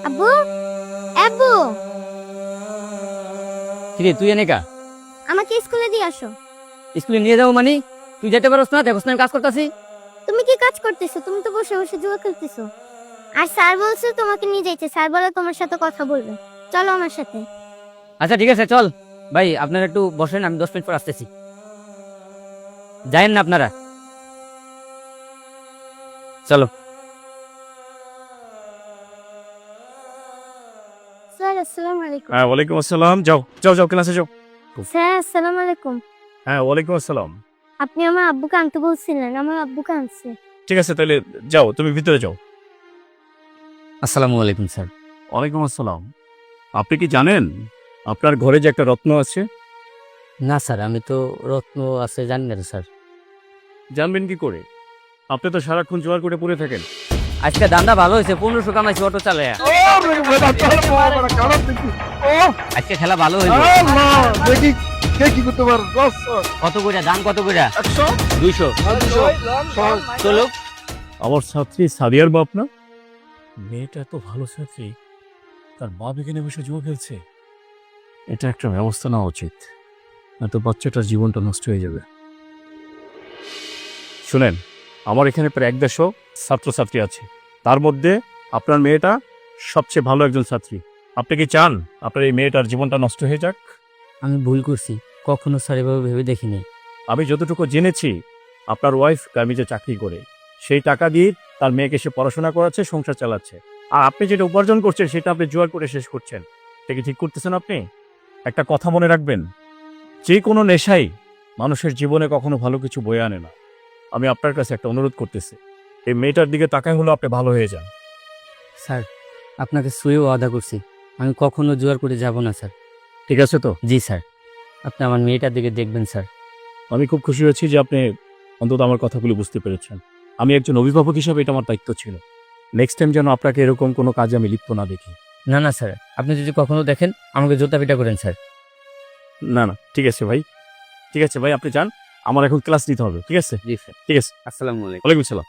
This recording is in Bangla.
আব্বু, আব্বু, কিরে তুই এনে কা আমাকে স্কুলে দিয়ে আসো। স্কুলে নিয়ে যাবো মানে? তুই যেতে পারস না? দেখোস না আমি কাজ করতেছি। তুমি কি কাজ করতেছো? তুমি তো বসে বসে জুয়া খেলতেছো। আর স্যার বলছে তোমাকে নিয়ে যাইতে। স্যার বলে তোমার সাথে কথা বলবে। চলো আমার সাথে। আচ্ছা ঠিক আছে চল। ভাই আপনারা একটু বসেন, আমি 10 মিনিট পর আসতেছি। যায়েন না আপনারা, চলো। স্যার আসসালামু আলাইকুম। হ্যাঁ, ওয়ালাইকুম আসসালাম। যাও যাও যাও, ক্লাসে যাও। স্যার আসসালামু আলাইকুম। হ্যাঁ, ওয়ালাইকুম আসসালাম। আপনি আমার আব্বুকে আনতে বলছিলেন, আমার আব্বুকে আনছে। ঠিক আছে, তাহলে যাও, তুমি ভিতরে যাও। আসসালামু আলাইকুম স্যার। ওয়ালাইকুম আসসালাম। আপনি কি জানেন আপনার ঘরে যে একটা রত্ন আছে? না স্যার, আমি তো রত্ন আছে জানি না তো স্যার। জানবেন কি করে? আপনি তো সারাক্ষণ জোয়ার করে পড়ে থাকেন। আজকে দান্দা ভালো হয়েছে, 1500 কামাইছি অটো চালায়। আজকে খেলা ভালো হয়েছে। দেখি কে কি করতে পারে। কত কইরা দাম, কত কইরা? 200। চলো। আমার ছাত্রী সাদিয়ার বাপ না? মেয়েটা এত ভালো ছাত্রী, তার বাপ এখানে বসে জুয়া খেলছে। এটা একটা ব্যবস্থা নেওয়া উচিত, এত বাচ্চাটার জীবনটা নষ্ট হয়ে যাবে। শুনেন, আমার এখানে প্রায় 150 ছাত্রছাত্রী আছে, তার মধ্যে আপনার মেয়েটা সবচেয়ে ভালো একজন ছাত্রী। আপনি কি চান আপনার এই মেয়েটার জীবনটা নষ্ট হয়ে যাক? আমি ভুল করছি, কখনো স্যার এভাবে ভেবে দেখিনি। আমি যতটুকু জেনেছি, আপনার ওয়াইফ গার্মেন্টসে চাকরি করে সেই টাকা দিয়ে তার মেয়েকে সে পড়াশোনা করাচ্ছে, সংসার চালাচ্ছে। আর আপনি যেটা উপার্জন করছেন সেটা আপনি জোয়ার করে শেষ করছেন। এটা কি ঠিক করতেছেন আপনি? একটা কথা মনে রাখবেন, যে কোনো নেশাই মানুষের জীবনে কখনো ভালো কিছু বয়ে আনে না। আমি আপনার কাছে একটা অনুরোধ করতেছি, এই মেয়েটার দিকে তাকায় হলো আপনি ভালো হয়ে যান। স্যার আপনাকে সুয়েও ওয়াদা করছি, আমি কখনো জোয়ার করে যাব না স্যার। ঠিক আছে তো? জি স্যার, আপনি আমার মেয়েটার দিকে দেখবেন স্যার। আমি খুব খুশি হয়েছি যে আপনি অন্তত আমার কথাগুলো বুঝতে পেরেছেন। আমি একজন অভিভাবক হিসাবে এটা আমার দায়িত্ব ছিল। নেক্সট টাইম যেন আপনাকে এরকম কোনো কাজে আমি লিপ্ত না দেখি। না না স্যার, আপনি যদি কখনো দেখেন আমাকে জোতা পিটা করেন স্যার। না না, ঠিক আছে ভাই, ঠিক আছে ভাই, আপনি যান, আমার এখন ক্লাস নিতে হবে। ঠিক আছে? জি স্যার। ঠিক আছে, আসসালামু আলাইকুম। ওয়ালাইকুম সালাম।